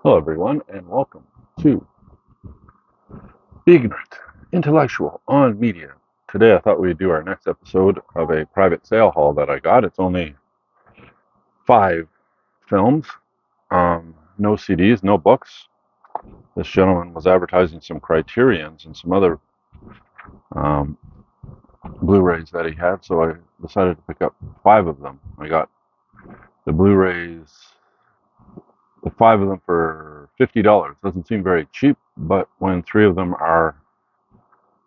Hello, everyone, and welcome to Be Ignorant, Intellectual on Media. Today, I thought we'd do our next episode of a private sale haul that I got. It's only 5 films, no CDs, no books. This gentleman was advertising some Criterions and some other um, Blu-rays that he had, so I decided to pick up 5 of them. I got the Blu-rays, the 5 of them for $50. Doesn't seem very cheap, but when 3 of them are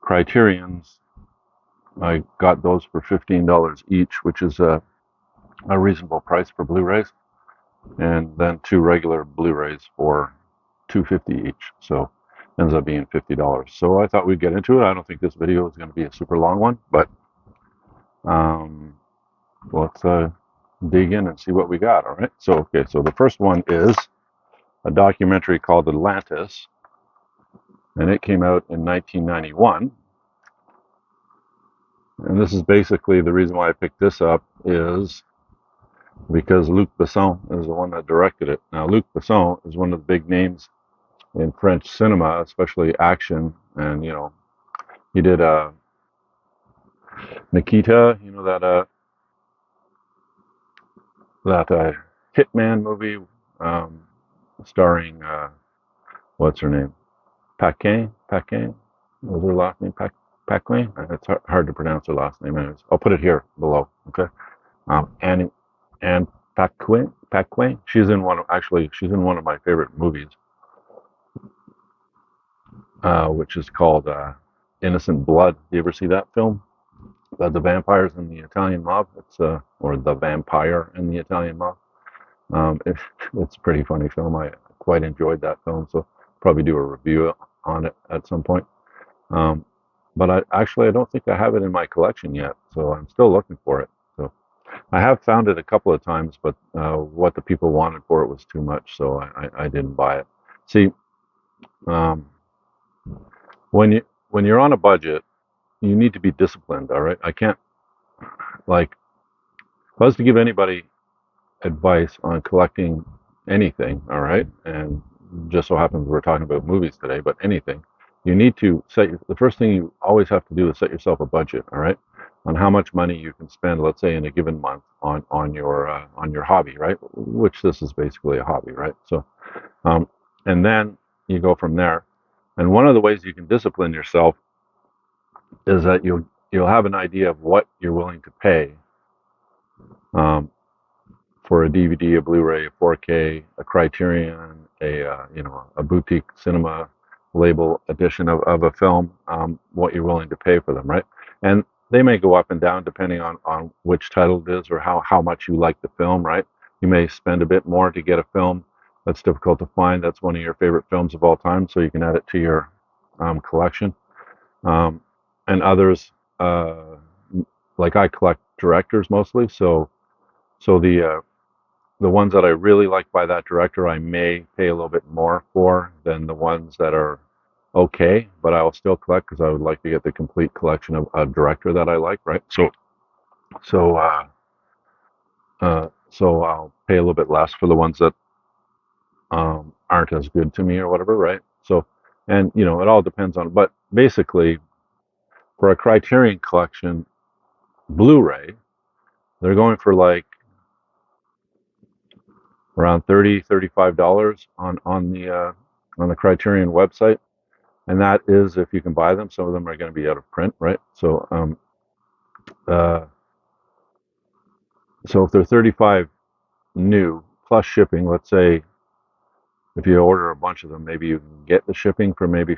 Criterions, I got those for $15 each, which is a reasonable price for Blu-rays, and then 2 regular Blu-rays for $2.50 each. So ends up being $50. So I thought we'd get into it. I don't think this video is going to be a super long one, but um, let's dig in and see what we got. All right. So so the first one is a documentary called Atlantis, and it came out in 1991. And this is basically the reason why I picked this up is because Luc Besson is the one that directed it. Now, Luc Besson is one of the big names in French cinema, especially action, and he did Nikita, that Hitman movie, um, starring what's her name, Paquin was her last name, Paquin. It's hard to pronounce her last name. Anyways, I'll put it here below. Okay, and Paquin. She's in one of my favorite movies, which is called Innocent Blood. Do you ever see that film? The vampires in the Italian mob. Or the vampire in the Italian mob. It's a pretty funny film. I quite enjoyed that film, so probably do a review on it at some point. Um, but I don't think I have it in my collection yet, so I'm still looking for it. So I have found it a couple of times, but what the people wanted for it was too much, so I didn't buy it. See, um, when you're on a budget, you need to be disciplined. All right, I can't, like, if I was to give anybody advice on collecting anything, all right, and just so happens we're talking about movies today, but anything, you need to the first thing you always have to do is set yourself a budget, all right, on how much money you can spend, let's say, in a given month on your hobby, right? Which this is basically a hobby, right? So, um, and then you go from there. And one of the ways you can discipline yourself is that you'll have an idea of what you're willing to pay, um, for a DVD, a Blu-ray, a 4K, a Criterion, a boutique cinema label edition of a film, what you're willing to pay for them, right? And they may go up and down depending on which title it is or how much you like the film, right? You may spend a bit more to get a film that's difficult to find, that's one of your favorite films of all time, so you can add it to your collection. Um, and others, like I collect directors mostly, so the ones that I really like by that director, I may pay a little bit more for than the ones that are okay, but I will still collect because I would like to get the complete collection of a director that I like, right? So, so I'll pay a little bit less for the ones that aren't as good to me or whatever, right? So, and it all depends on. But basically, for a Criterion Collection Blu-ray, they're going for like around $35 on the Criterion website, and that is if you can buy them. Some of them are going to be out of print, right? Uh, so if they're 35 new plus shipping, let's say if you order a bunch of them, maybe you can get the shipping for maybe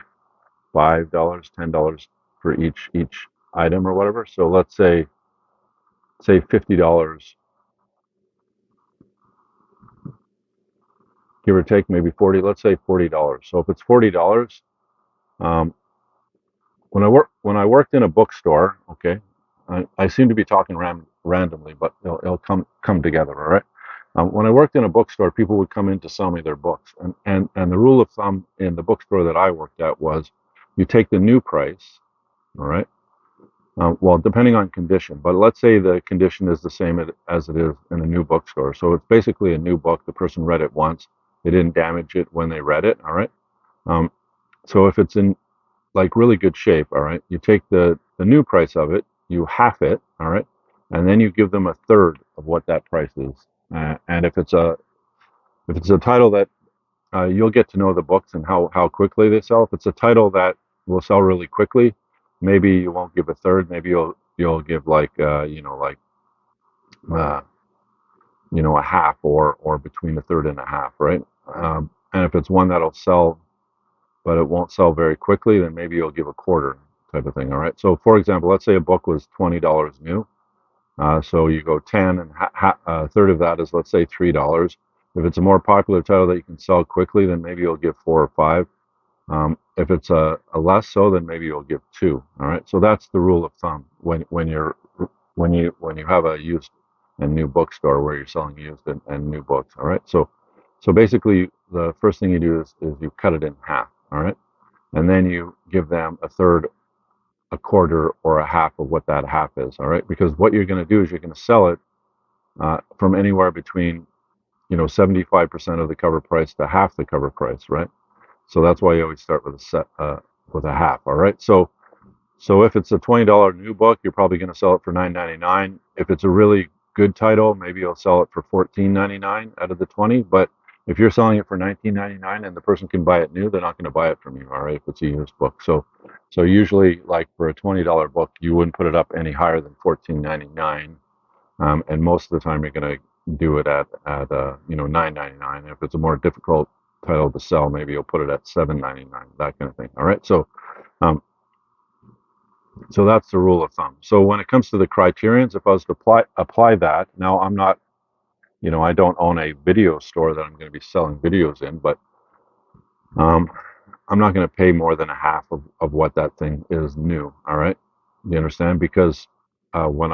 $5, $10 for each item or whatever. So let's say $50, give or take, maybe 40. Let's say $40. So if it's $40, um, when I worked in a bookstore, okay, I seem to be talking randomly, but it'll come together, all right. When I worked in a bookstore, people would come in to sell me their books, and the rule of thumb in the bookstore that I worked at was, you take the new price, all right. Well, depending on condition, but let's say the condition is the same as it is in a new bookstore. So it's basically a new book. The person read it once. they didn't damage it when they read it. All right. Um, so if it's in like really good shape, all right, you take the new price of it, you half it, all right, and then you give them a third of what that price is. And if it's a title that you'll get to know the books and how quickly they sell. If it's a title that will sell really quickly, maybe you won't give a third. Maybe you'll give like uh, a half or between a third and a half, right? And if it's one that'll sell but it won't sell very quickly, then maybe you'll give a quarter type of thing. All right. So for example, let's say a book was $20 new. So you go 10 and a third of that is let's say $3. If it's a more popular title that you can sell quickly, then maybe you'll give four or five. If it's a less so, then maybe you'll give two. All right. So that's the rule of thumb when you have a used and new bookstore where you're selling used and new books. All right. So basically, the first thing you do is you cut it in half. All right, and then you give them a third, a quarter, or a half of what that half is. All right, because what you're going to do is you're going to sell it from anywhere between 75% of the cover price to half the cover price. Right. So that's why you always start with a set with a half. All right. So if it's a $20 new book, you're probably going to sell it for $9.99. If it's a really good title, maybe you'll sell it for $14.99 out of the 20. But if you're selling it for $19.99 and the person can buy it new, they're not going to buy it from you. All right, if it's a used book. So usually, like for a $20 book, you wouldn't put it up any higher than $14.99. And most of the time, you're going to do it at $9.99. If it's a more difficult title to sell, maybe you'll put it at $7.99. That kind of thing. All right, um, so that's the rule of thumb. So when it comes to the criterions, if I was to apply that, now I'm not, I don't own a video store that I'm going to be selling videos in, but um, I'm not going to pay more than a half of what that thing is new. All right, you understand? Because when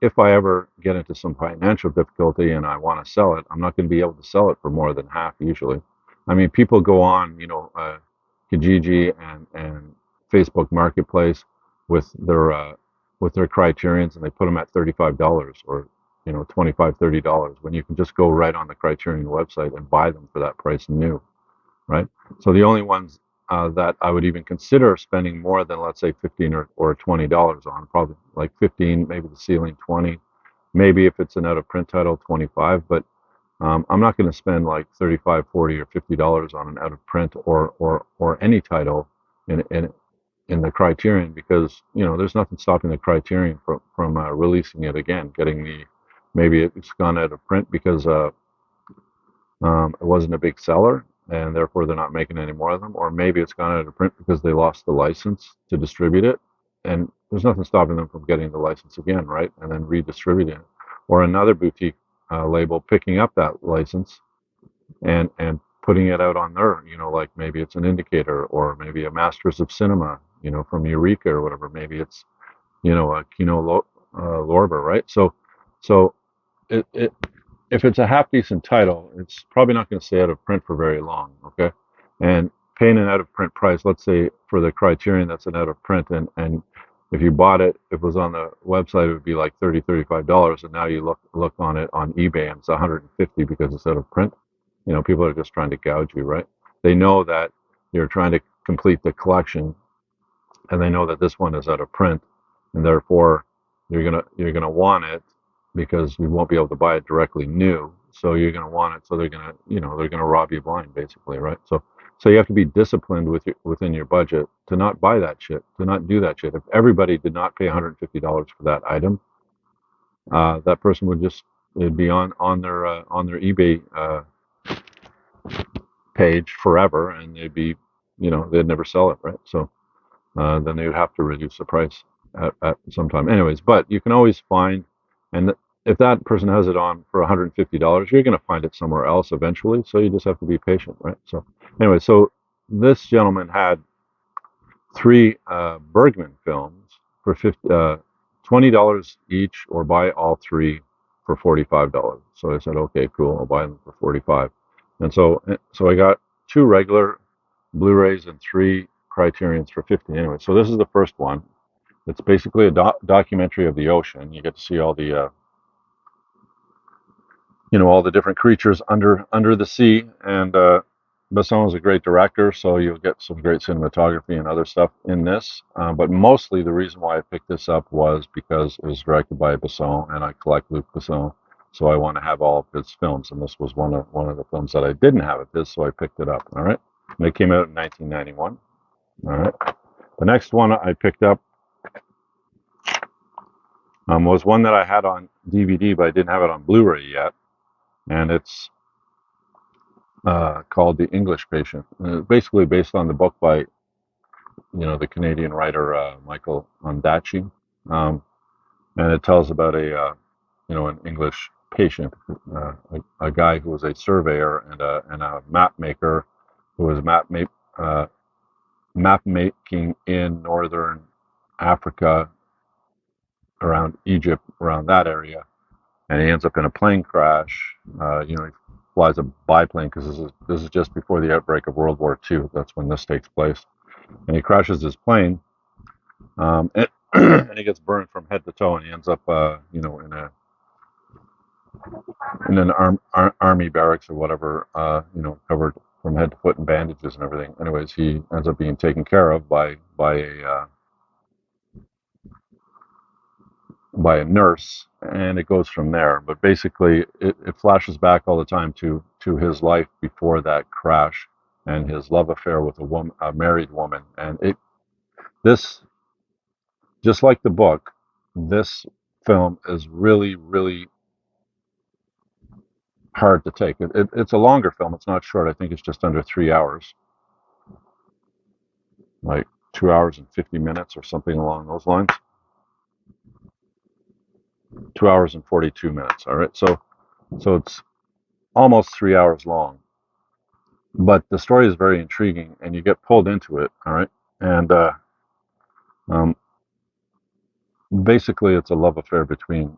if I ever get into some financial difficulty and I want to sell it, I'm not going to be able to sell it for more than half usually. I mean, people go on, Kijiji and Facebook Marketplace with their criterions and they put them at $35 or 25 $30 when you can just go right on the Criterion website and buy them for that price new, right? So the only ones that I would even consider spending more than, let's say, 15 or $20 on, probably like 15, maybe the ceiling 20, maybe if it's an out of print title, 25. But I'm not going to spend like 35, 40, or $50 on an out of print or any title in in the Criterion because there's nothing stopping the Criterion from releasing it again, getting maybe it's gone out of print because it wasn't a big seller, and therefore they're not making any more of them. Or maybe it's gone out of print because they lost the license to distribute it, and there's nothing stopping them from getting the license again, right? And then redistributing it. Or another boutique label picking up that license and putting it out on their, like maybe it's an Indicator or maybe a Masters of Cinema, from Eureka or whatever. Maybe it's, a Lorber, right? So it if it's a half decent title, it's probably not going to stay out of print for very long. Okay, and paying an out of print price, let's say for the Criterion, that's an out of print, and if you bought it, if it was on the website, it would be like $35, and now you look on it on eBay and it's 150 because it's out of print. People are just trying to gouge you, right? They know that you're trying to complete the collection, and they know that this one is out of print, and therefore you're gonna want it because you won't be able to buy it directly new. So you're gonna want it. So they're gonna rob you blind, basically, right? So you have to be disciplined within your budget to not buy that shit, to not do that shit. If everybody did not pay $150 for that item, that person would just it'd be on their eBay page forever, and they'd never sell it, right? So then they would have to reduce the price at some time. Anyways, but you can always find, and if that person has it on for $150, you're going to find it somewhere else eventually. So you just have to be patient, right? So anyway, so this gentleman had three Bergman films for $20 each, or buy all three for $45. So I said, okay, cool, I'll buy them for 45. And so I got two regular Blu-rays and three Criterions for 50 anyway. So this is the first one. It's basically a documentary of the ocean. You get to see all all the different creatures under the sea. And Besson is a great director, so you'll get some great cinematography and other stuff in this. But mostly the reason why I picked this up was because it was directed by Besson, and I collect Luc Besson, so I want to have all of his films. And this was one of the films that I didn't have of his, so I picked it up. All right, and it came out in 1991. All right, the next one I picked up was one that I had on DVD, but I didn't have it on Blu-ray yet, and it's called The English Patient. Basically based on the book by the Canadian writer Michael Ondaatje, um, and it tells about an English patient, a guy who was a surveyor and a map maker who was map making in northern Africa, around Egypt, around that area, and he ends up in a plane crash. He flies a biplane because this is just before the outbreak of World War II. That's when this takes place, and he crashes his plane, and, and he gets burned from head to toe, and he ends up, in an army barracks or whatever, covered from head to foot in bandages and everything. Anyways, he ends up being taken care of by a nurse, and it goes from there. But basically, it flashes back all the time to his life before that crash and his love affair with a married woman. And this, just like the book, this film is really, really hard to take. It's a longer film. It's not short. I think it's just under 3 hours, like 2 hours and 50 minutes or something along those lines. 2 hours and 42 minutes. All right. So it's almost 3 hours long, but the story is very intriguing and you get pulled into it. All right. And um, basically, it's a love affair between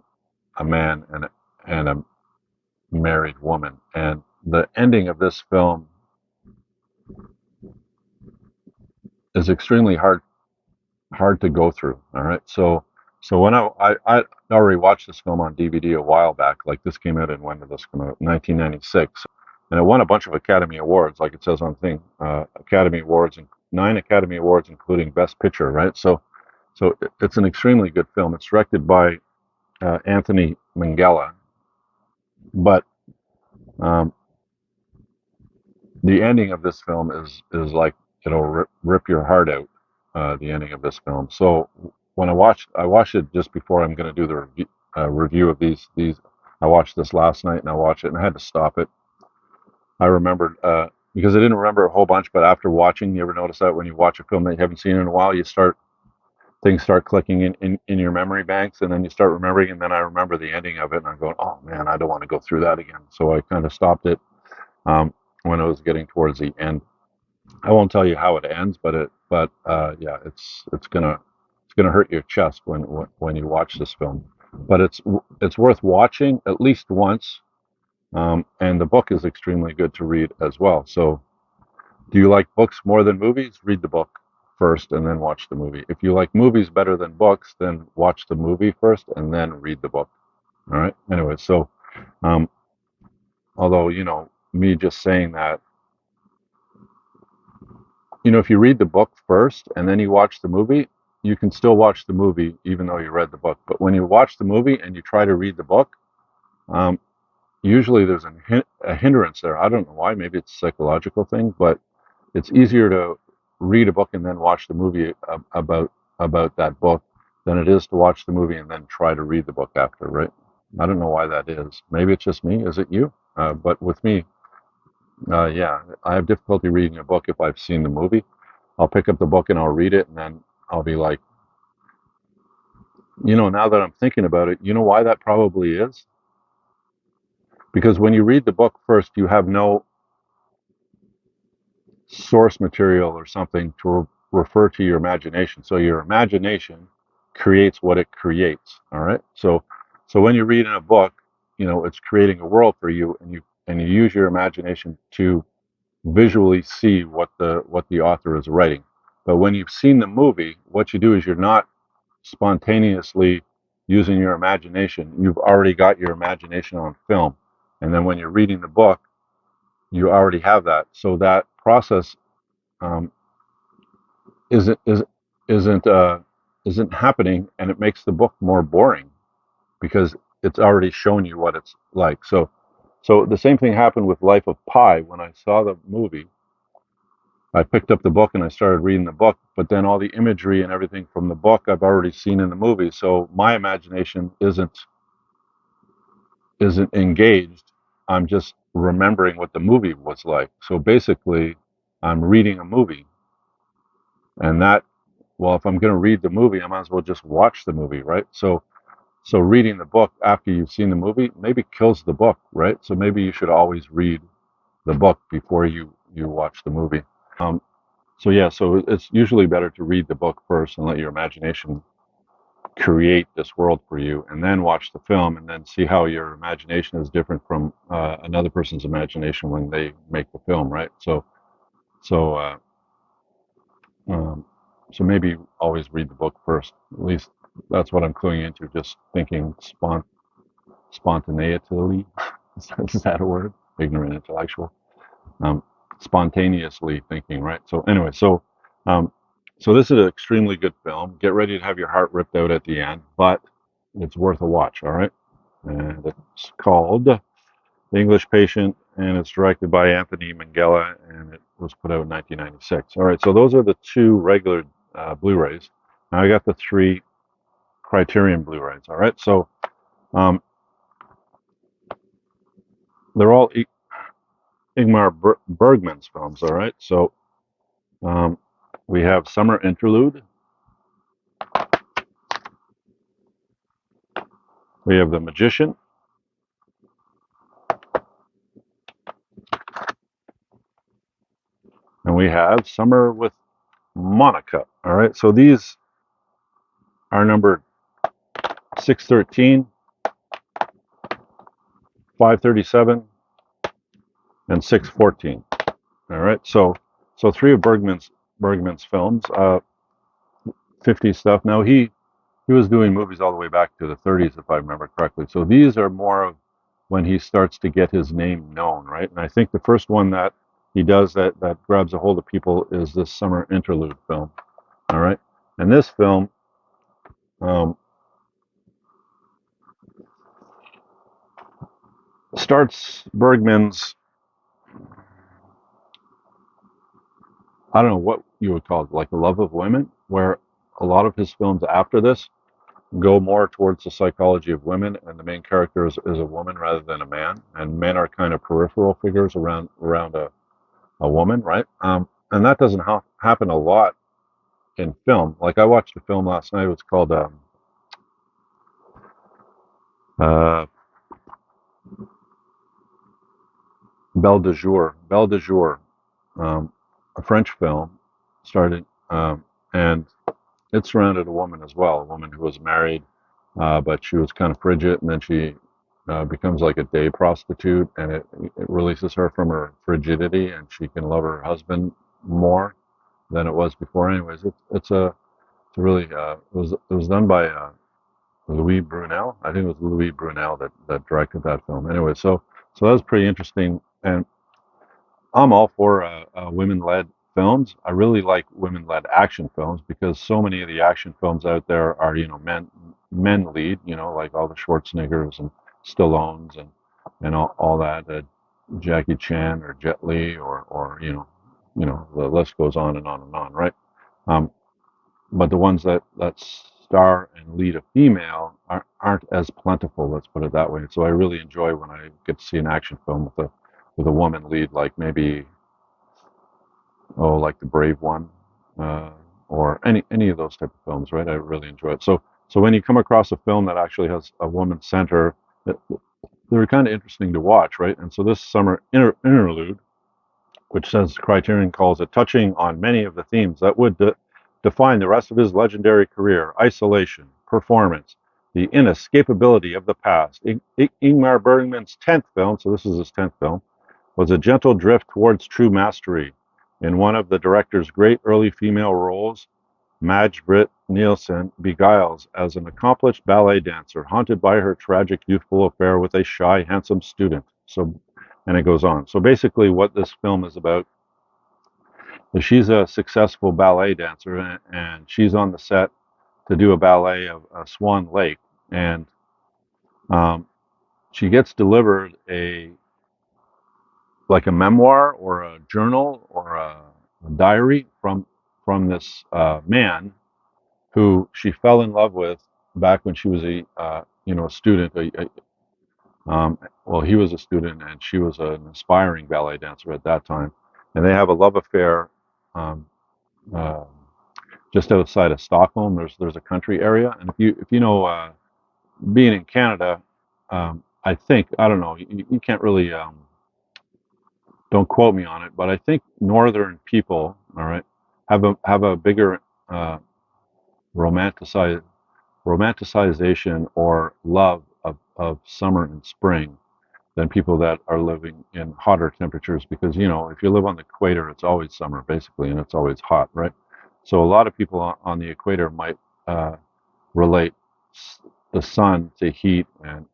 a man and a married woman. And the ending of this film is extremely hard to go through. All right. So when I already watched this film on DVD a while back. Like, this came out in, when did this come out? 1996, and it won a bunch of Academy Awards, like it says on the thing. Academy Awards, and 9 Academy Awards, including Best Picture. Right. So it's an extremely good film. It's directed by Anthony Minghella, but um, the ending of this film is like it'll rip your heart out. The ending of this film. So when I watched it just before I'm going to do the review of these. I watched this last night and I watched it and I had to stop it. I remembered because I didn't remember a whole bunch, but after watching, you ever notice that when you watch a film that you haven't seen in a while, things start clicking in your memory banks, and then you start remembering, and then I remember the ending of it, and I'm going, oh man, I don't want to go through that again. So I kind of stopped it when I was getting towards the end. I won't tell you how it ends, but yeah, it's gonna hurt your chest when you watch this film. But it's worth watching at least once, and the book is extremely good to read as well. So, do you like books more than movies? Read the book first and then watch the movie. If you like movies better than books, then watch the movie first and then read the book. All right. Anyway, so um, although me just saying that, if you read the book first and then you watch the movie, you can still watch the movie even though you read the book. But when you watch the movie and you try to read the book, um, usually there's a hindrance there. I don't know why. Maybe it's a psychological thing, but it's easier to read a book and then watch the movie about that book than it is to watch the movie and then try to read the book after. Right? I don't know why that is. Maybe it's just me. Is it you? But with me, yeah, I have difficulty reading a book if I've seen the movie. I'll pick up the book and I'll read it, and then I'll be like, now that I'm thinking about it, you know why that probably is? Because when you read the book first, you have no source material or something to refer to your imagination. So your imagination creates what it creates. All right. So when you read in a book, it's creating a world for you, and you use your imagination to visually see what the author is writing. But when you've seen the movie, what you do is you're not spontaneously using your imagination. You've already got your imagination on film. And then when you're reading the book, you already have that. So that process um, isn't is, isn't isn't happening, and it makes the book more boring because it's already shown you what it's like. So the same thing happened with Life of Pi. When I saw the movie, I picked up the book and I started reading the book, but then all the imagery and everything from the book I've already seen in the movie. So my imagination isn't engaged. I'm just remembering what the movie was like. So basically, I'm reading a movie, and that, well, if I'm going to read the movie, I might as well just watch the movie, right? So reading the book after you've seen the movie maybe kills the book, right? So maybe you should always read the book before you watch the movie. Um, so yeah, so it's usually better to read the book first and let your imagination create this world for you, and then watch the film, and then see how your imagination is different from another person's imagination when they make the film, right? So um, so maybe always read the book first. At least that's what I'm cluing into. Just thinking spontaneously. Is that a word? Ignorant intellectual. Um, Spontaneously thinking, right? So anyway, um, so this is an extremely good film. Get ready to have your heart ripped out at the end, but it's worth a watch. All right, and it's called The English Patient, and it's directed by Anthony Minghella, and it was put out in 1996. All right, so those are the two regular Blu-rays. Now I got the three Criterion Blu-rays. All right, so um, they're all Ingmar Bergman's films. All right, so um, we have Summer Interlude. We have The Magician, and we have Summer with Monica. All right, so these are numbered 613, 537, and 614. All right, so three of Bergman's films, 50 stuff. Now he was doing movies all the way back to the 30s, if I remember correctly. So these are more of when he starts to get his name known, right? And I think the first one that he does that grabs a hold of people is this Summer Interlude film. All right, and this film um, starts Bergman's, I don't know what you would call it, like a love of women, where a lot of his films after this go more towards the psychology of women, and the main character is a woman rather than a man, and men are kind of peripheral figures around a woman, right? And that doesn't happen a lot in film. Like I watched a film last night. It was called uh, Belle de Jour. Belle de Jour, um, a French film, started, and it surrounded a woman as well, a woman who was married, but she was kind of frigid, and then she becomes like a day prostitute, and it releases her from her frigidity, and she can love her husband more than it was before. Anyways, it's a really it was done by Louis Brunel. I think it was Louis Brunel that directed that film. Anyway, so that was pretty interesting, and I'm all for women-led films. I really like women-led action films because so many of the action films out there are, men lead, like all the Schwarzeneggers and Stallones and all that, Jackie Chan or Jet Li or the list goes on and on and on, right? Um, but the ones that star and lead a female aren't as plentiful. Let's put it that way. So I really enjoy when I get to see an action film with a woman lead, like maybe like The Brave One, uh, or any of those type of films, right? I really enjoy it. So when you come across a film that actually has a woman center, they're kind of interesting to watch, right? And so this Summer Interlude, which says Criterion calls it touching on many of the themes that would define the rest of his legendary career: isolation, performance, the inescapability of the past. Ingmar Bergman's 10th film, so this is his 10th film, was a gentle drift towards true mastery. In one of the director's great early female roles, Madge Britt Nielsen beguiles as an accomplished ballet dancer, haunted by her tragic youthful affair with a shy, handsome student. So, and it goes on. So basically, what this film is about is she's a successful ballet dancer, and she's on the set to do a ballet of Swan Lake, and um, she gets delivered a like a memoir or a journal or a diary from this man who she fell in love with back when she was a student. Well, he was a student and she was an aspiring ballet dancer at that time, and they have a love affair um, uh, just outside of Stockholm. There's a country area, and if you know being in Canada, I think I don't know. You can't really don't quote me on it, but I think northern people, all right, have a bigger uh, romanticize romanticization or love of summer and spring than people that are living in hotter temperatures because if you live on the equator it's always summer basically and it's always hot, right? So a lot of people on the equator might relate the sun to heat and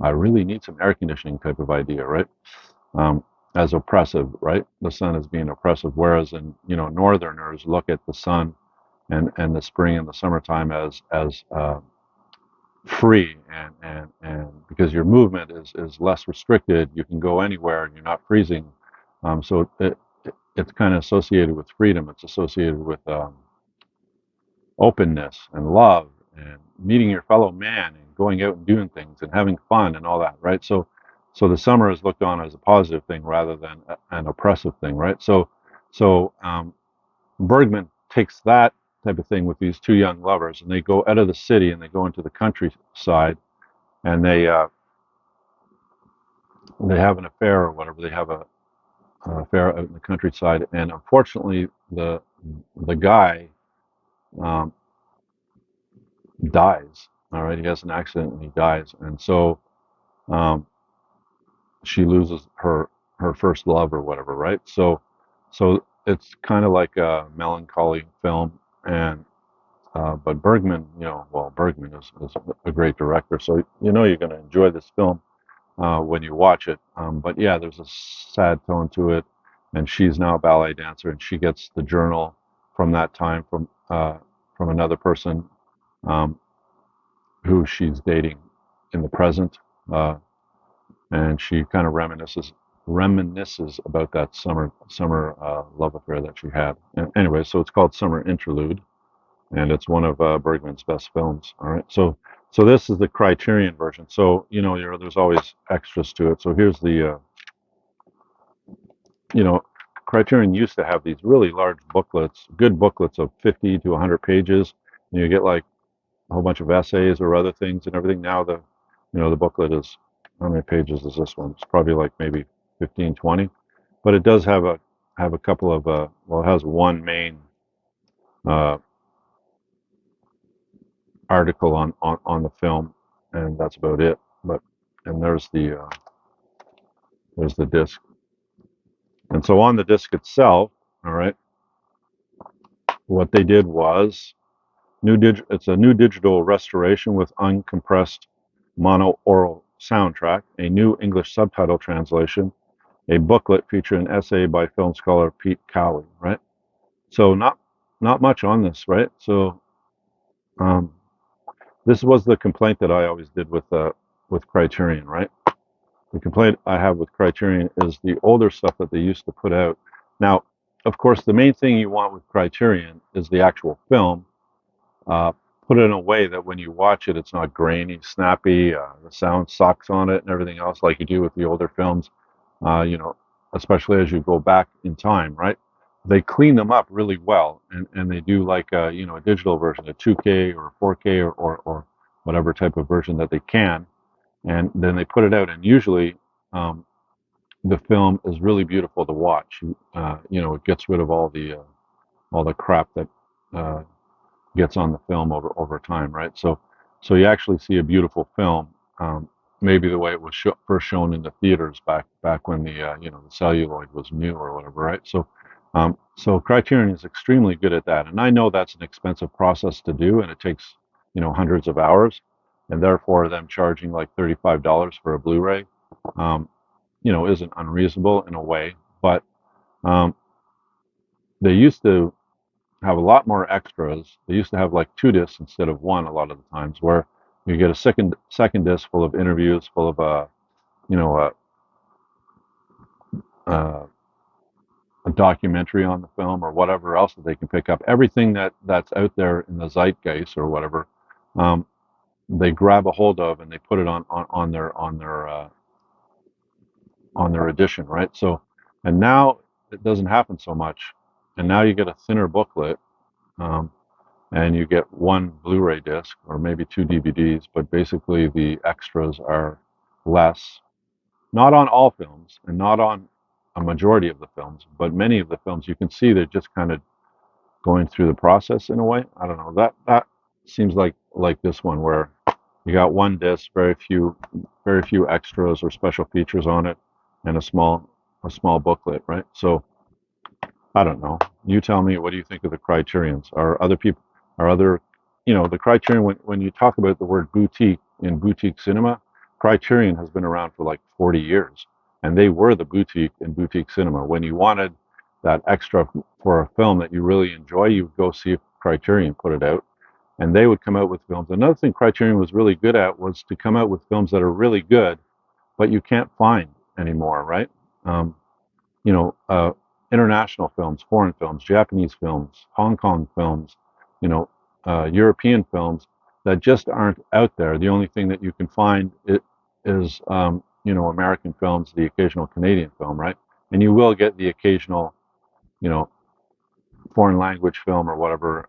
I really need some air conditioning type of idea, right? um, as oppressive, right? The sun is being oppressive, whereas in northerners look at the sun and the spring and the summertime as free and because your movement is less restricted, you can go anywhere and you're not freezing. So it's kind of associated with freedom. It's associated with openness and love and meeting your fellow man and going out and doing things and having fun and all that, right? So the summer is looked on as a positive thing rather than an oppressive thing, right? So Bergman takes that type of thing with these two young lovers, and they go out of the city and they go into the countryside, and they have an affair or whatever. They have an affair out in the countryside, and unfortunately, the guy um, dies. All right, he has an accident and he dies, and so um, she loses her first love or whatever, right? So it's kind of like a melancholy film, and but Bergman, well, Bergman is a great director, so you're going to enjoy this film when you watch it. But yeah, there's a sad tone to it, and she's now a ballet dancer, and she gets the journal from that time from another person um, who she's dating in the present, and she kind of reminisces about that summer love affair that she had. And anyway, so it's called Summer Interlude, and it's one of Bergman's best films. All right, so this is the Criterion version. So there's always extras to it. So here's the you know Criterion used to have these really large booklets, good booklets of 50 to 100 pages, and you get like a whole bunch of essays or other things and everything. Now the booklet is, how many pages is this one? It's probably like maybe 15, 20, but it does have a couple of well, it has one main uh, article on the film, and that's about it. But and there's the disc, and so on the disc itself, all right, what they did was it's a new digital restoration with uncompressed mono-oral soundtrack, a new English subtitle translation, a booklet featuring an essay by film scholar Pete Cowie, right? So not much on this, right? So um, this was the complaint that I always did with Criterion, right? The complaint I have with Criterion is the older stuff that they used to put out. Now, of course, the main thing you want with Criterion is the actual film, uh, put it in a way that when you watch it, it's not grainy, snappy, the sound sucks on it and everything else like you do with the older films, uh, you know, especially as you go back in time, right? They clean them up really well, and they do like a digital version, a 2K or 4K or whatever type of version that they can, and then they put it out. And usually, um, the film is really beautiful to watch. It gets rid of all the crap that uh, gets on the film over time, right? So you actually see a beautiful film, maybe the way it was first shown in the theaters back when the celluloid was new or whatever, right? So Criterion is extremely good at that, and I know that's an expensive process to do, and it takes hundreds of hours. and therefore them charging like $35 for a Blu-ray, um, isn't unreasonable in a way. But um, they used to have a lot more extras. They used to have like two discs instead of one a lot of the times, where you get a second disc full of interviews, full of you know, uh, a documentary on the film or whatever else that they can pick up. Everything that's out there in the zeitgeist or whatever, um, they grab a hold of and they put it on their edition, right? So, and now it doesn't happen so much, and now you get a thinner booklet, um, and you get one Blu-ray disc or maybe two DVDs, but basically the extras are less. Not on all films, and not on a majority of the films, but many of the films you can see they're just kind of going through the process in a way. I don't know. That seems like this one where you got one disc, very few extras or special features on it, and a small booklet, right? So I don't know. You tell me. What do you think of the Criterions? Are other, the Criterion? When you talk about the word boutique in boutique cinema, Criterion has been around for like 40 years, and they were the boutique in boutique cinema. When you wanted that extra for a film that you really enjoy, you would go see if Criterion put it out, and they would come out with films. Another thing Criterion was really good at was to come out with films that are really good, but you can't find anymore, right? Um, you know, uh, International films, foreign films, Japanese films, Hong Kong films, you know, European films that just aren't out there. The only thing that you can find is, American films, the occasional Canadian film, right? And you will get the occasional, you know, foreign language film or whatever.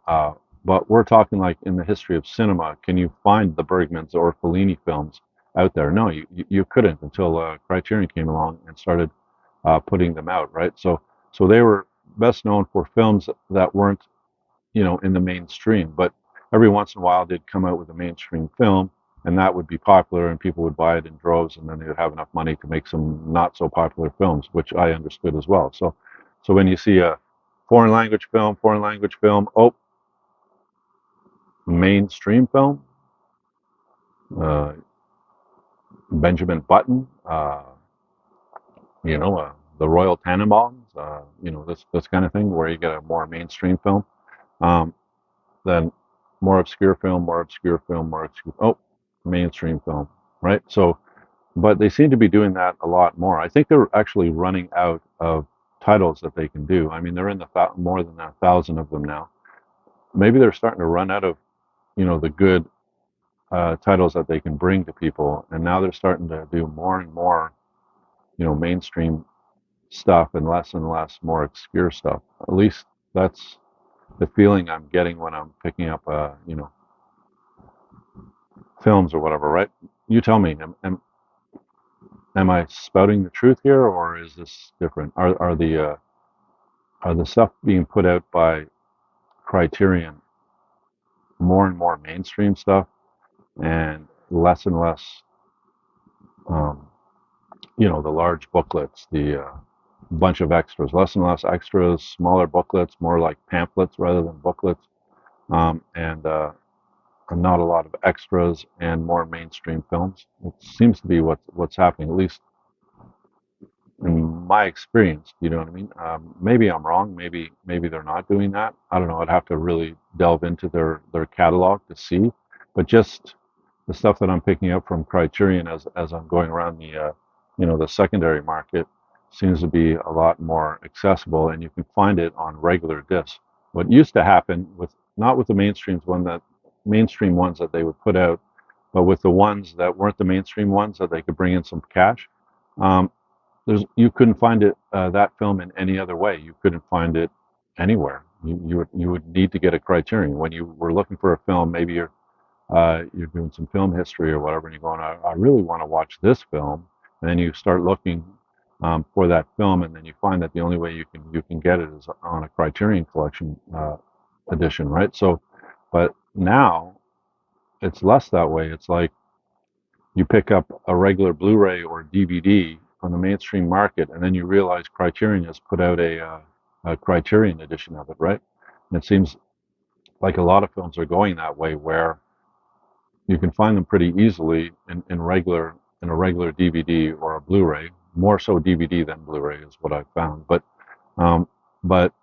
But we're talking like in the history of cinema. Can you find the Bergmans or Fellini films out there? No, you couldn't until Criterion came along and started putting them out, right? So they were best known for films that weren't, in the mainstream, but every once in a while they'd come out with a mainstream film, and that would be popular, and people would buy it in droves, and then they would have enough money to make some not so popular films, which I understood as well. So when you see a foreign language film, oh, mainstream film, uh, Benjamin Button, the Royal Tannenbaums, this kind of thing, where you get a more mainstream film. Um, then more obscure film, more obscure film, more obscure. Oh, mainstream film, right? So, but they seem to be doing that a lot more. I think they're actually running out of titles that they can do. I mean, they're in the more than 1,000 of them now. Maybe they're starting to run out of, the good titles that they can bring to people, and now they're starting to do more and more, mainstream stuff and less more obscure stuff. At least that's the feeling I'm getting when I'm picking up, films or whatever, right? You tell me, am I spouting the truth here, or is this different? Are the stuff being put out by Criterion more and more mainstream stuff and less, um, the large booklets, the bunch of extras, less and less extras, smaller booklets, more like pamphlets rather than booklets, and not a lot of extras and more mainstream films. It seems to be what's happening, at least in my experience. You know what I mean? Maybe I'm wrong. Maybe they're not doing that. I don't know. I'd have to really delve into their catalog to see. But just the stuff that I'm picking up from Criterion as I'm going around the secondary market seems to be a lot more accessible, and you can find it on regular discs. What used to happen with not with the mainstream ones that they would put out, but with the ones that weren't the mainstream ones that they could bring in some cash. Um, you couldn't find it that film in any other way. You couldn't find it anywhere. You would need to get a Criterion when you were looking for a film. Maybe you're doing some film history or whatever, and you're going, I really want to watch this film, and then you start looking for that film, and then you find that the only way you can get it is on a Criterion Collection edition, right? So, but now it's less that way. It's like you pick up a regular Blu-ray or DVD on the mainstream market, and then you realize Criterion has put out a Criterion edition of it, right? And it seems like a lot of films are going that way, where you can find them pretty easily in a regular DVD or a Blu-ray. More so DVD than Blu-ray is what I've found. Um, but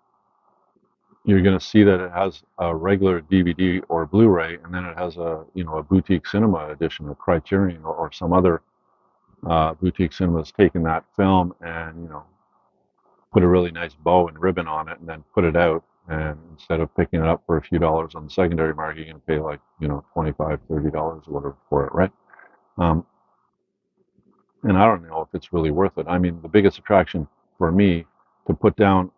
you're going to see that it has a regular DVD or Blu-ray, and then it has a boutique cinema edition, a Criterion or some other boutique cinemas taking that film and put a really nice bow and ribbon on it, and then put it out. And instead of picking it up for a few dollars on the secondary market, you're going to pay like $25, $30 or whatever for it, right? Um, and I don't know if it's really worth it. I mean, the biggest attraction for me to put down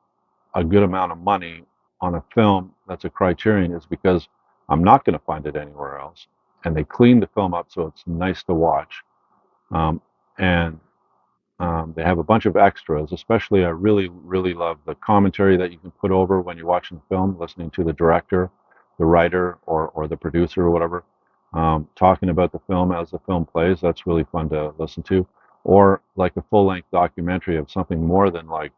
a good amount of money on a film that's a Criterion is because I'm not going to find it anywhere else, and they clean the film up so it's nice to watch. Um, and they have a bunch of extras. Especially, I really, really love the commentary that you can put over when you're watching the film, listening to the director, the writer, or the producer or whatever, talking about the film as the film plays. That's really fun to listen to. Or like a full-length documentary of something more than like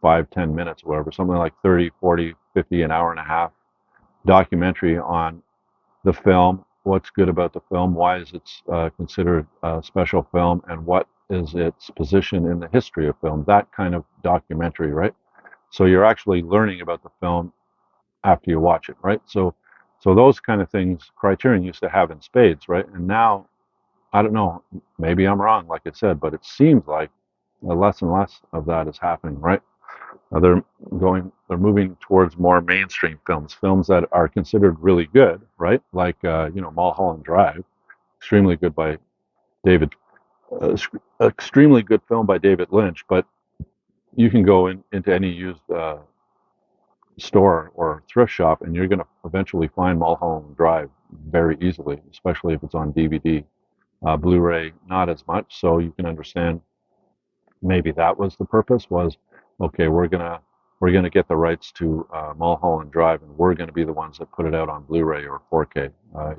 5, 10 minutes or whatever, something like 30, 40, 50, an hour and a half documentary on the film, what's good about the film, why is it considered a special film, and what is its position in the history of film, that kind of documentary, right? So you're actually learning about the film after you watch it, right? So those kind of things Criterion used to have in spades, right? And now, I don't know, maybe I'm wrong, like I said, but it seems like less and less of that is happening, right? They're moving towards more mainstream films, films that are considered really good, right? Like Mulholland Drive, extremely good by David, uh, extremely good film by David Lynch. But you can go into any used store or thrift shop, and you're going to eventually find Mulholland Drive very easily, especially if it's on DVD. Blu-ray, not as much, so you can understand maybe that was the purpose was, okay, we're gonna get the rights to Mulholland Drive, and we're gonna be the ones that put it out on Blu-ray or 4K.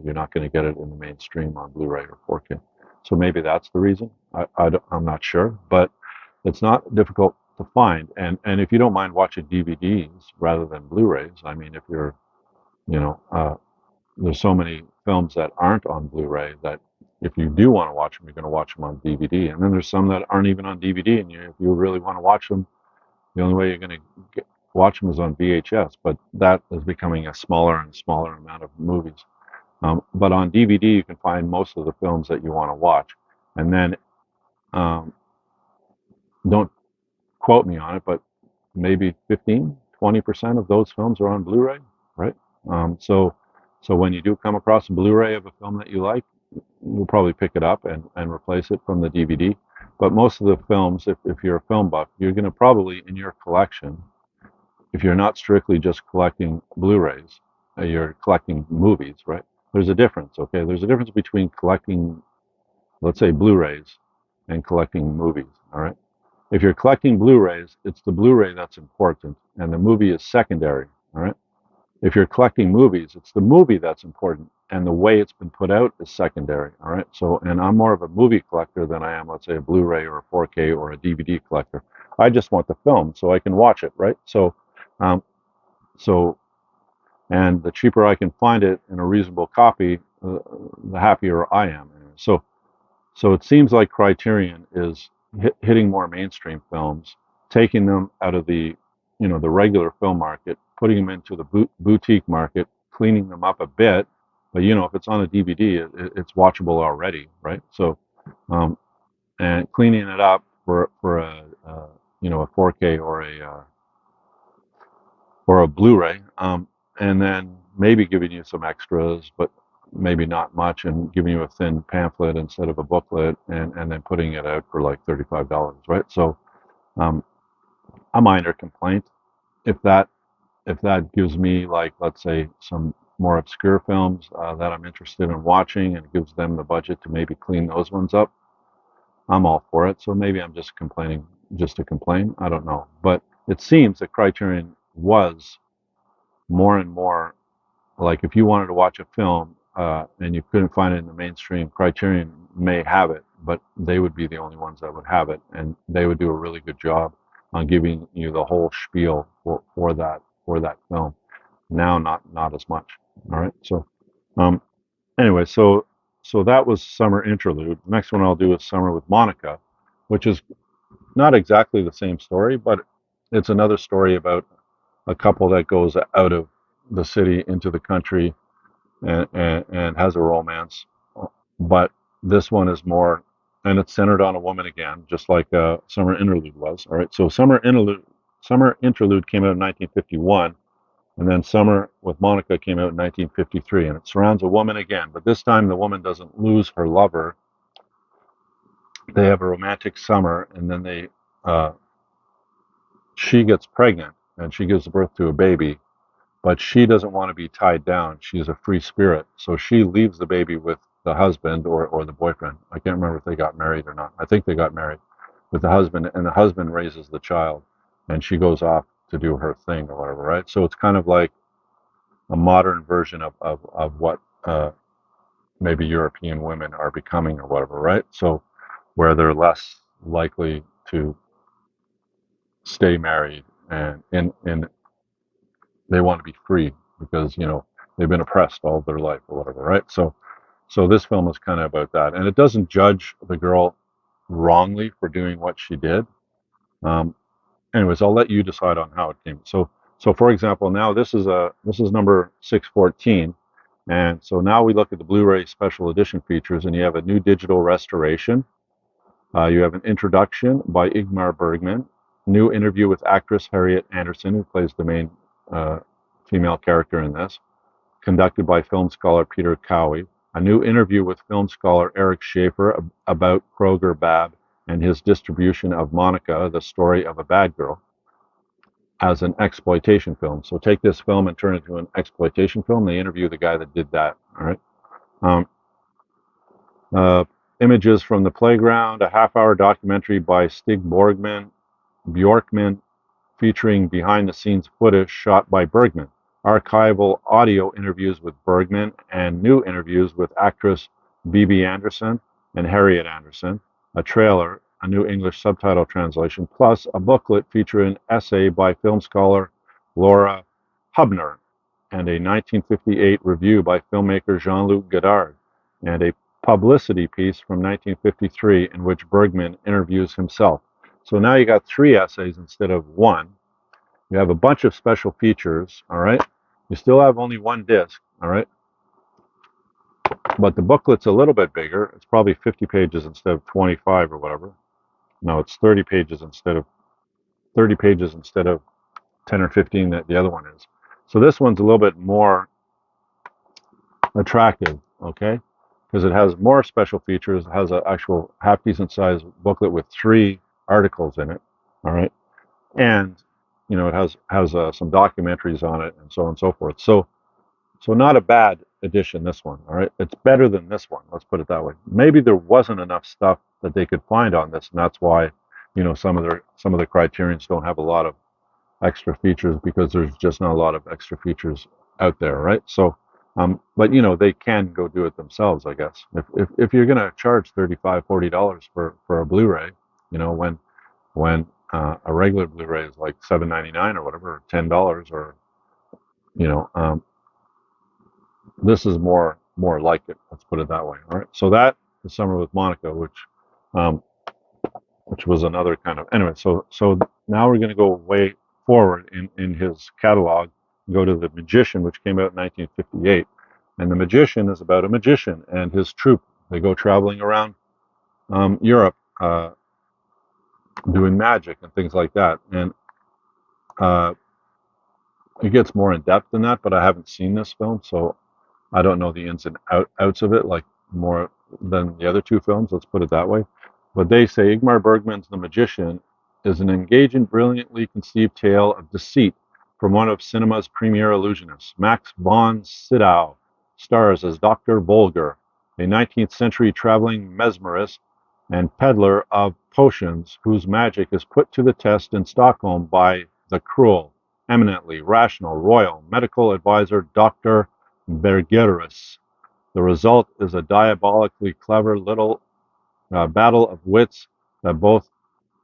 You're not gonna get it in the mainstream on Blu-ray or 4K. So maybe that's the reason. I'm not sure, but it's not difficult to find. And if you don't mind watching DVDs rather than Blu-rays, I mean, if you're, you know, there's so many films that aren't on Blu-ray that if you do want to watch them, you're going to watch them on DVD. And then there's some that aren't even on DVD, and if you really want to watch them, the only way you're going to watch them is on VHS. But that is becoming a smaller and smaller amount of movies. But on DVD, you can find most of the films that you want to watch. And then um, don't quote me on it, but maybe 15, 20% of those films are on Blu-ray, right? So when you do come across a Blu-ray of a film that you like, you'll probably pick it up and replace it from the DVD. But most of the films, if you're a film buff, you're going to probably in your collection, if you're not strictly just collecting Blu-rays, you're collecting movies, right? There's a difference, okay? There's a difference between collecting, let's say, Blu-rays and collecting movies, all right? If you're collecting Blu-rays, it's the Blu-ray that's important, and the movie is secondary, all right? If you're collecting movies, it's the movie that's important, and the way it's been put out is secondary. All right. So, and I'm more of a movie collector than I am, let's say, a Blu-ray or a 4K or a DVD collector. I just want the film so I can watch it, right? Um, so, and the cheaper I can find it in a reasonable copy, the happier I am. So it seems like Criterion is hitting more mainstream films, taking them out of the regular film market, putting them into the boutique market, cleaning them up a bit. But if it's on a DVD, it's watchable already, right? So, um, and cleaning it up for a 4K or a Blu-ray, and then maybe giving you some extras, but maybe not much, and giving you a thin pamphlet instead of a booklet, and then putting it out for like $35, right? So um, a minor complaint. If that if that gives me, like, let's say, some more obscure films that I'm interested in watching, and gives them the budget to maybe clean those ones up, I'm all for it. So maybe I'm just complaining just to complain. I don't know, but it seems that Criterion was more and more. Like if you wanted to watch a film and you couldn't find it in the mainstream, Criterion may have it, but they would be the only ones that would have it, and they would do a really good job on giving you the whole spiel for that film. Now, not as much. All right. So, um, anyway, so so that was Summer Interlude. Next one I'll do is Summer with Monica, which is not exactly the same story, but it's another story about a couple that goes out of the city into the country and has a romance. But this one is more, and it's centered on a woman again, just like Summer Interlude was. All right, so Summer Interlude came out in 1951, and then Summer with Monica came out in 1953, and it surrounds a woman again. But this time the woman doesn't lose her lover. They have a romantic summer, and then uh, she gets pregnant and she gives birth to a baby, but she doesn't want to be tied down. She's a free spirit. So she leaves the baby with the husband or the boyfriend. I can't remember if they got married or not. I think they got married with the husband, and the husband raises the child, and she goes off to do her thing or whatever, right? So it's kind of like a modern version of what maybe European women are becoming or whatever, right? So where they're less likely to stay married and they want to be free because they've been oppressed all their life or whatever, right? So this film is kind of about that, and it doesn't judge the girl wrongly for doing what she did. Um, Anyways, I'll let you decide on how it came. So for example, now this is number 614, and so now we look at the Blu-ray special edition features, and you have a new digital restoration. You have an introduction by Ingmar Bergman, new interview with actress Harriet Anderson, who plays the main uh, female character in this, conducted by film scholar Peter Cowie, a new interview with film scholar Eric Schaefer about Kroger Bab and his distribution of Monica, the story of a bad girl, as an exploitation film. So take this film and turn it into an exploitation film. They interview the guy that did that. All right. Um, uh, Images from the Playground, a half-hour documentary by Stig Bjorkman featuring behind-the-scenes footage shot by Bergman, archival audio interviews with Bergman, and new interviews with actress Bibi Andersson and Harriet Andersson, a trailer, a new English subtitle translation, plus a booklet featuring an essay by film scholar Laura Hubner, and a 1958 review by filmmaker Jean-Luc Godard, and a publicity piece from 1953 in which Bergman interviews himself. So now you got three essays instead of one. You have a bunch of special features, all right? You still have only one disc, all right? But the booklet's a little bit bigger. It's probably 50 pages instead of 25 or whatever. No, it's 30 pages instead of 10 or 15 that the other one is. So this one's a little bit more attractive, okay? Because it has more special features. It has an actual half decent sized booklet with three articles in it, all right? And it has some documentaries on it and so on and so forth. So not a bad edition, this one, all right? It's better than this one, let's put it that way. Maybe there wasn't enough stuff that they could find on this, and that's why some of the Criterions don't have a lot of extra features, because there's just not a lot of extra features out there, right? So but they can go do it themselves, I guess. If you're going to charge $35-40 for a Blu-ray, when a regular Blu-ray is like $7.99 or whatever, or $10, or you know um, this is more like it. Let's put it that way. All right. So that is Summer with Monica, um, which was another kind of, anyway. So now we're going to go way forward in his catalog. Go to The Magician, which came out in 1958, and The Magician is about a magician and his troupe. They go traveling around Europe, doing magic and things like that, and uh, it gets more in depth than that. But I haven't seen this film, so I don't know the ins and outs of it, like more than the other two films. Let's put it that way. But they say Ingmar Bergman's The Magician is an engaging, brilliantly conceived tale of deceit from one of cinema's premier illusionists. Max von Sydow stars as Dr. Bolger, a 19th century traveling mesmerist and peddler of potions whose magic is put to the test in Stockholm by the cruel, eminently rational royal medical advisor Dr. Bergerus. The result is a diabolically clever little battle of wits that both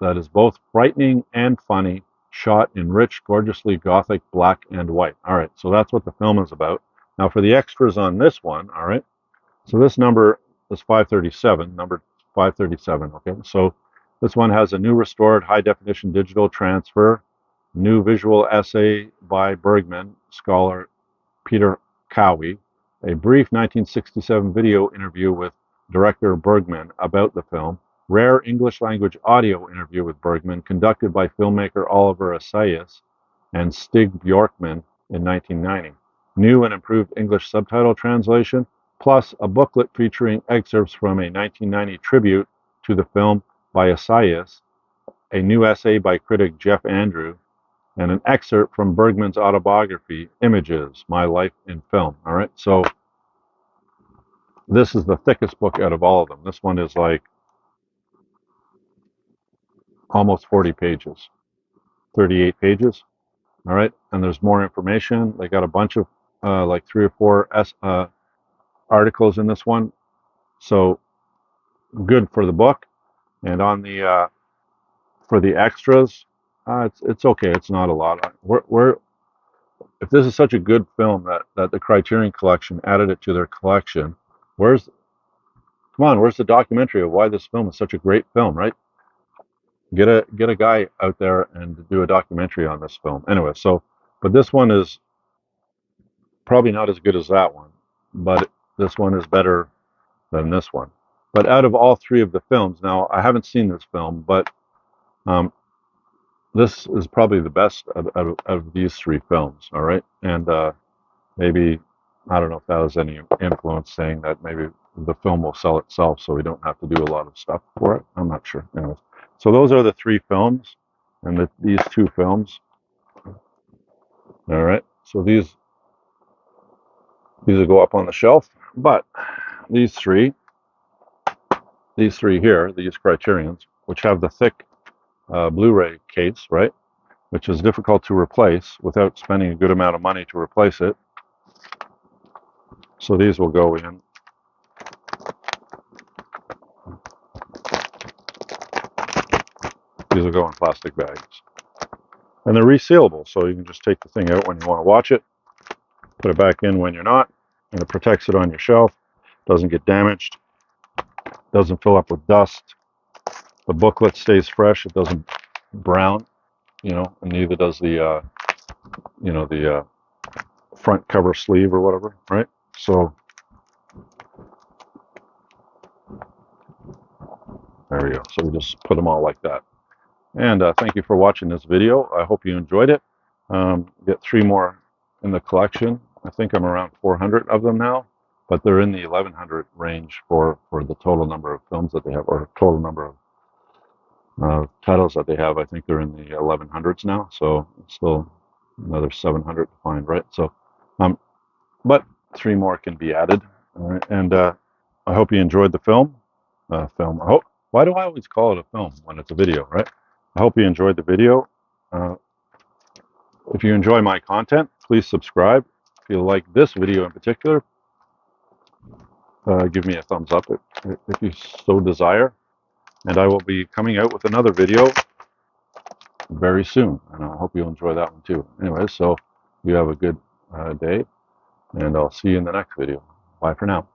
that is both frightening and funny, shot in rich, gorgeously gothic black and white. All right, so that's what the film is about. Now for the extras on this one, all right. So this number is 537, number 537. Okay, so this one has a new restored high definition digital transfer, new visual essay by Bergman scholar Peter Cowie, a brief 1967 video interview with director Bergman about the film, rare English language audio interview with Bergman conducted by filmmaker Oliver Assayas and Stig Bjorkman in 1990, new and improved English subtitle translation, plus a booklet featuring excerpts from a 1990 tribute to the film by Assayas, a new essay by critic Jeff Andrew, and an excerpt from Bergman's autobiography, Images, My Life in Film. All right, so this is the thickest book out of all of them. This one is like almost 40 pages, 38 pages. All right, and there's more information. They got a bunch of like 3 or 4 articles in this one, so good for the book. And on the for the extras, it's okay. It's not a lot. We're if this is such a good film that the Criterion Collection added it to their collection, where's come on, where's the documentary of why this film is such a great film, right? Get a guy out there and do a documentary on this film. Anyway, so but this one is probably not as good as that one, but this one is better than this one. But out of all three of the films, now I haven't seen this film, but um, this is probably the best of these three films. All right, and maybe I don't know if that has any influence, saying that maybe the film will sell itself, so we don't have to do a lot of stuff for it. I'm not sure. Anyways, so those are the three films, and these two films. All right, so these will go up on the shelf, but these three here, these Criterions, which have the thick Blu-ray case, right, which is difficult to replace without spending a good amount of money to replace it. So these will go in. These will go in plastic bags. And they're resealable, so you can just take the thing out when you want to watch it, put it back in when you're not, and it protects it on your shelf, doesn't get damaged, doesn't fill up with dust. The booklet stays fresh, it doesn't brown, and neither does the, the front cover sleeve or whatever, right? So there we go. So we just put them all like that. And thank you for watching this video. I hope you enjoyed it. Get 3 more in the collection. I think I'm around 400 of them now, but they're in the 1100 range for the total number of films that they have, or total number of titles that they have. I think they're in the 1100s now, so it's still another 700 to find, right? So, but 3 more can be added. All right, and I hope you enjoyed the film. I hope. Why do I always call it a film when it's a video, right? I hope you enjoyed the video. If you enjoy my content, please subscribe. If you like this video in particular, give me a thumbs up if you so desire. And I will be coming out with another video very soon. And I hope you'll enjoy that one too. Anyways, so you have a good day, and I'll see you in the next video. Bye for now.